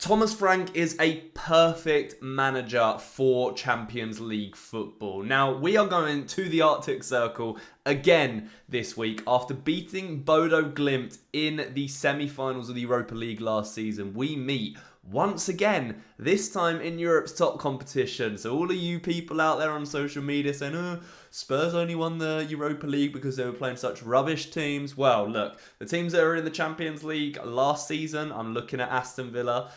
Thomas Frank is a perfect manager for Champions League football. Now, we are going to the Arctic Circle again this week after beating Bodo Glimt in the semi-finals of the Europa League last season. We meet once again, this time in Europe's top competition. So all of you people out there on social media saying, oh, Spurs only won the Europa League because they were playing such rubbish teams. Well, look, the teams that are in the Champions League last season, I'm looking at Aston Villa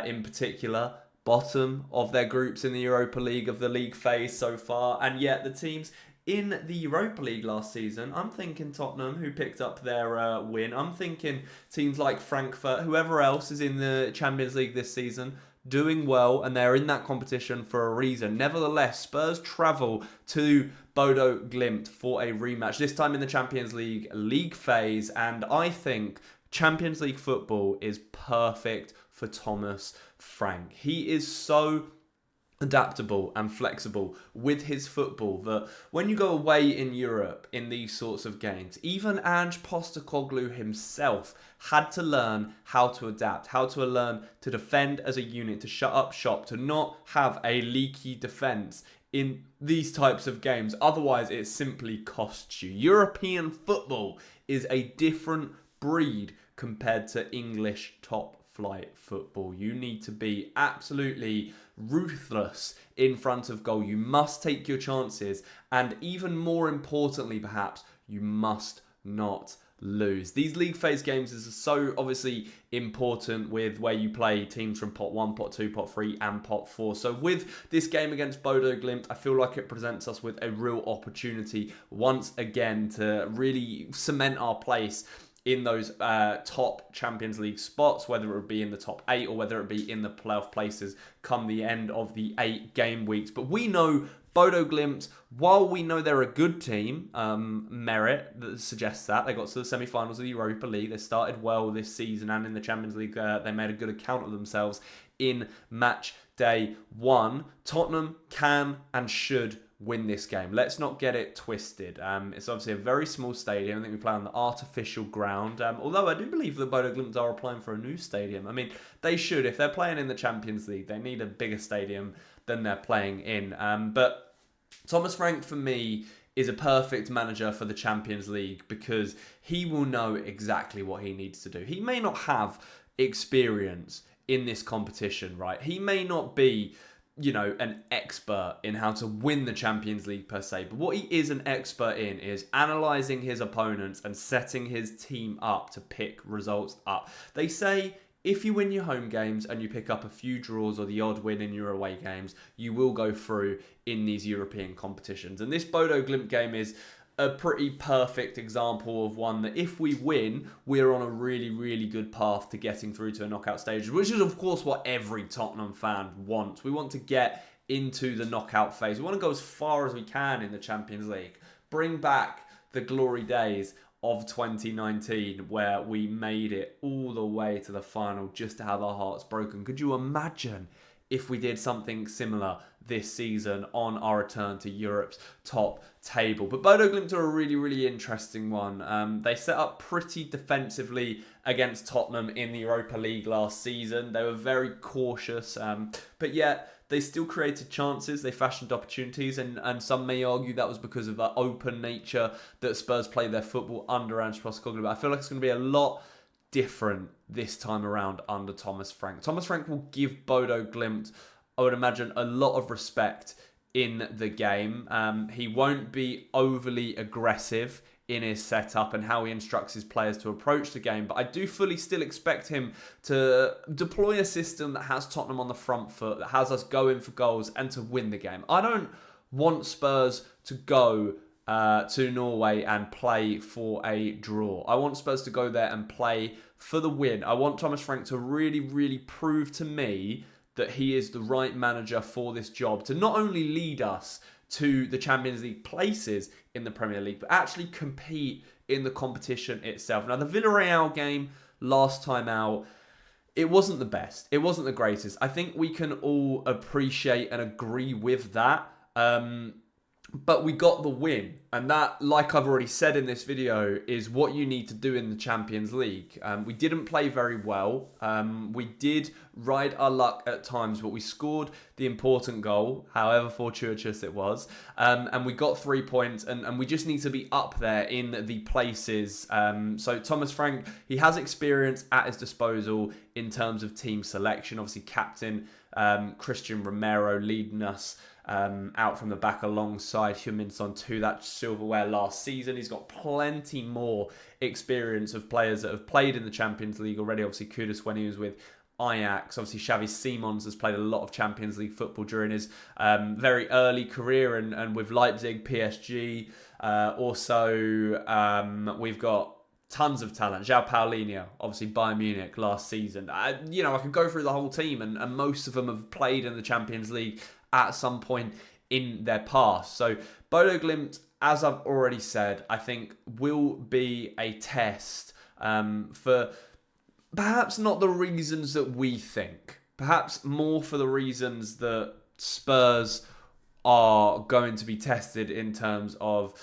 in particular, bottom of their groups in the Europa League of the league phase so far. And yet the teams in the Europa League last season, I'm thinking Tottenham, who picked up their win. I'm thinking teams like Frankfurt, whoever else is in the Champions League this season, doing well, and they're in that competition for a reason. Nevertheless, Spurs travel to Bodo Glimt for a rematch, this time in the Champions League phase, and I think Champions League football is perfect for Thomas Frank. He is so adaptable and flexible with his football that when you go away in Europe in these sorts of games, even Ange Postecoglou himself had to learn how to adapt, how to learn to defend as a unit, to shut up shop, to not have a leaky defence in these types of games. Otherwise, it simply costs you. European football is a different breed compared to English top flight football. You need to be absolutely ruthless in front of goal. You must take your chances, and even more importantly perhaps, you must not lose. These league phase games is so obviously important with where you play teams from pot 1, pot 2, pot 3 and pot 4. So with this game against Bodo Glimt, I feel like it presents us with a real opportunity once again to really cement our place in those top Champions League spots, whether it would be in the top 8 or whether it be in the playoff places come the end of the 8 game weeks. But we know Bodo Glimt, while we know they're a good team, merit that suggests that. They got to the semi-finals of the Europa League. They started well this season, and in the Champions League, they made a good account of themselves in match day 1. Tottenham can and should win this game. Let's not get it twisted. It's obviously a very small stadium. I think we play on the artificial ground. Although I do believe the Bodo Glimt are applying for a new stadium. I mean, they should. If they're playing in the Champions League, they need a bigger stadium than they're playing in. But Thomas Frank, for me, is a perfect manager for the Champions League because he will know exactly what he needs to do. He may not have experience in this competition, right? He may not be an expert in how to win the Champions League per se. But what he is an expert in is analysing his opponents and setting his team up to pick results up. They say if you win your home games and you pick up a few draws or the odd win in your away games, you will go through in these European competitions. And this Bodo Glimt game is a pretty perfect example of one that if we win, we're on a really, really good path to getting through to a knockout stage, which is, of course, what every Tottenham fan wants. We want to get into the knockout phase. We want to go as far as we can in the Champions League. Bring back the glory days of 2019 where we made it all the way to the final just to have our hearts broken. Could you imagine if we did something similar this season on our return to Europe's top table? But Bodo Glimt are a really, really interesting one. They set up pretty defensively against Tottenham in the Europa League last season. They were very cautious, but yet they still created chances. They fashioned opportunities, and some may argue that was because of the open nature that Spurs played their football under Ange Postecoglou. But I feel like it's going to be a lot different this time around under Thomas Frank. Thomas Frank will give Bodo Glimt, I would imagine, a lot of respect in the game. He won't be overly aggressive in his setup and how he instructs his players to approach the game, but I do fully still expect him to deploy a system that has Tottenham on the front foot, that has us going for goals and to win the game. I don't want Spurs to go to Norway and play for a draw. I want Spurs to go there and play for the win. I want Thomas Frank to really, really prove to me that he is the right manager for this job, to not only lead us to the Champions League places in the Premier League, but actually compete in the competition itself. Now, the Villarreal game last time out, it wasn't the best. It wasn't the greatest. I think we can all appreciate and agree with that. But we got the win. And that, like I've already said in this video, is what you need to do in the Champions League. We didn't play very well. We did ride our luck at times, but we scored the important goal, however fortuitous it was. And we got 3 points, and we just need to be up there in the places. So Thomas Frank, he has experience at his disposal in terms of team selection. Obviously, captain Christian Romero leading us out from the back alongside Heung-min Son to that silverware last season. He's got plenty more experience of players that have played in the Champions League already. Obviously, Kudus when he was with Ajax. Obviously, Xavi Simons has played a lot of Champions League football during his very early career and with Leipzig, PSG. We've got tons of talent. João Paulinho, obviously Bayern Munich last season. I could go through the whole team, and most of them have played in the Champions League at some point in their past. So Bodo Glimt, as I've already said, I think will be a test for perhaps not the reasons that we think. Perhaps more for the reasons that Spurs are going to be tested in terms of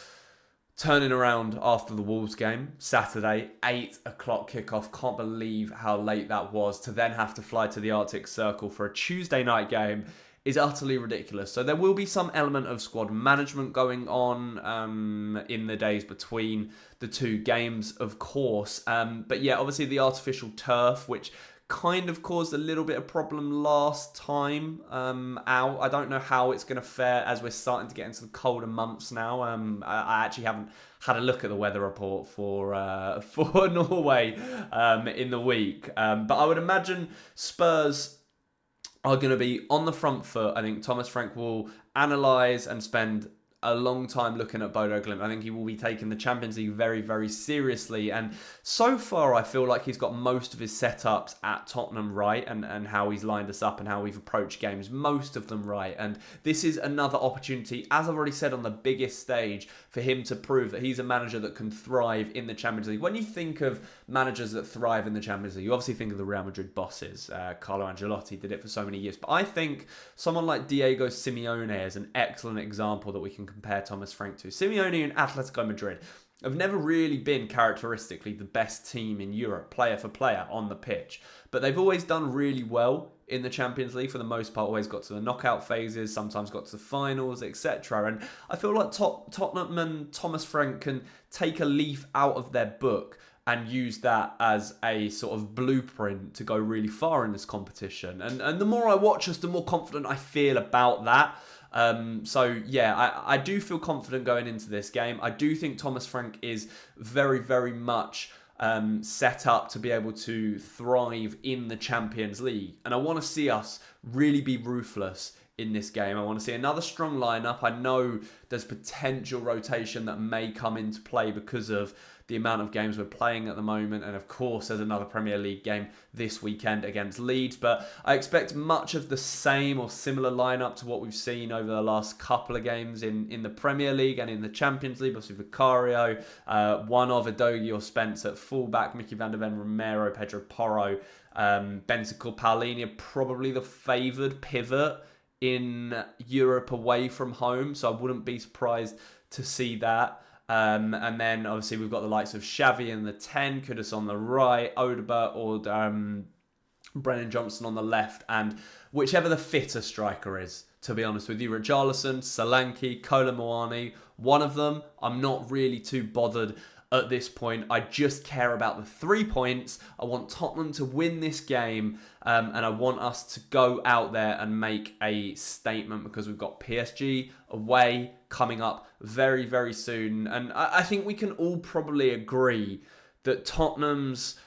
turning around after the Wolves game, Saturday, 8 o'clock kickoff. Can't believe how late that was. To then have to fly to the Arctic Circle for a Tuesday night game is utterly ridiculous. So there will be some element of squad management going on in the days between the two games, of course. But yeah, obviously the artificial turf, which kind of caused a little bit of problem last time out. I don't know how it's going to fare as we're starting to get into the colder months now. I actually haven't had a look at the weather report for Norway in the week. But I would imagine Spurs are going to be on the front foot. I think Thomas Frank will analyse and spend a long time looking at Bodo Glimt. I think he will be taking the Champions League very, very seriously. And so far, I feel like he's got most of his setups at Tottenham right, and how he's lined us up and how we've approached games, most of them right. And this is another opportunity, as I've already said, on the biggest stage for him to prove that he's a manager that can thrive in the Champions League. When you think of managers that thrive in the Champions League, you obviously think of the Real Madrid bosses. Carlo Ancelotti did it for so many years. But I think someone like Diego Simeone is an excellent example that we can compare Thomas Frank to. Simeone and Atletico Madrid have never really been characteristically the best team in Europe, player for player, on the pitch. But they've always done really well in the Champions League for the most part, always got to the knockout phases, sometimes got to the finals, etc. And I feel like Tottenham and Thomas Frank can take a leaf out of their book and use that as a sort of blueprint to go really far in this competition. And the more I watch us, the more confident I feel about that. I do feel confident going into this game. I do think Thomas Frank is very, very much set up to be able to thrive in the Champions League. And I want to see us really be ruthless in this game. I want to see another strong lineup. I know there's potential rotation that may come into play because of the amount of games we're playing at the moment, and of course there's another Premier League game this weekend against Leeds, but I expect much of the same or similar lineup to what we've seen over the last couple of games in the Premier League and in the Champions League. Obviously Vicario, one of Udogie or Spence at fullback, Mickey van der Ven, Romero, Pedro Porro, Bentancur, Paulinho, probably the favoured pivot in Europe away from home, so I wouldn't be surprised to see that. And then obviously we've got the likes of Xavi in the 10, Kudus on the right, Odobert or Brennan Johnson on the left, and whichever the fitter striker is, to be honest with you. Richarlison, Solanke, Kolo Muani, one of them, I'm not really too bothered at this point. I just care about the 3 points. I want Tottenham to win this game, and I want us to go out there and make a statement, because we've got PSG away coming up very, very soon. And I think we can all probably agree that Tottenham's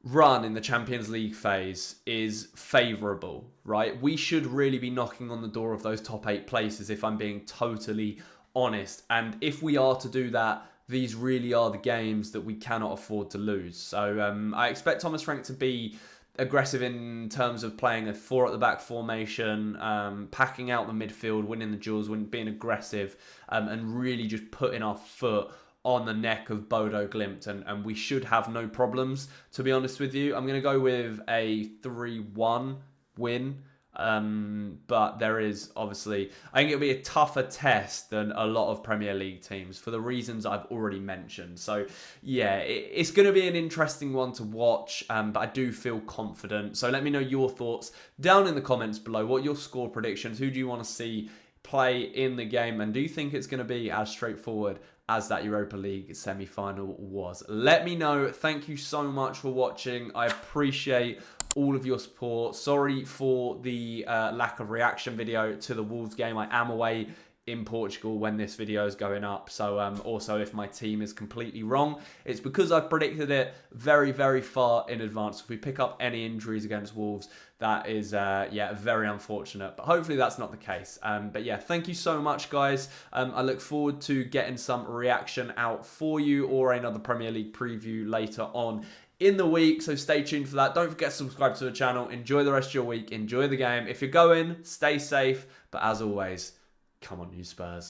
run in the Champions League phase is favourable, right? We should really be knocking on the door of those top 8 places, if I'm being totally honest. And if we are to do that, these really are the games that we cannot afford to lose. So I expect Thomas Frank to be aggressive in terms of playing a 4 at the back formation, packing out the midfield, winning the duels, being aggressive, and really just putting our foot on the neck of Bodo Glimt, and we should have no problems, to be honest with you. I'm going to go with a 3-1 win. But there is obviously, I think it'll be a tougher test than a lot of Premier League teams for the reasons I've already mentioned. So yeah, it's going to be an interesting one to watch, but I do feel confident. So let me know your thoughts down in the comments below. What are your score predictions? Who do you want to see play in the game? And do you think it's going to be as straightforward as that Europa League semi-final was? Let me know. Thank you so much for watching. I appreciate all of your support. Sorry for the lack of reaction video to the Wolves game. I am away in Portugal when this video is going up. So also, if my team is completely wrong, it's because I've predicted it very, very far in advance. If we pick up any injuries against Wolves, that is, yeah, very unfortunate. But hopefully that's not the case. But yeah, thank you so much, guys. I look forward to getting some reaction out for you or another Premier League preview later on in the week. So stay tuned for that. Don't forget to subscribe to the channel. Enjoy the rest of your week. Enjoy the game. If you're going, stay safe. But as always, come on, you Spurs.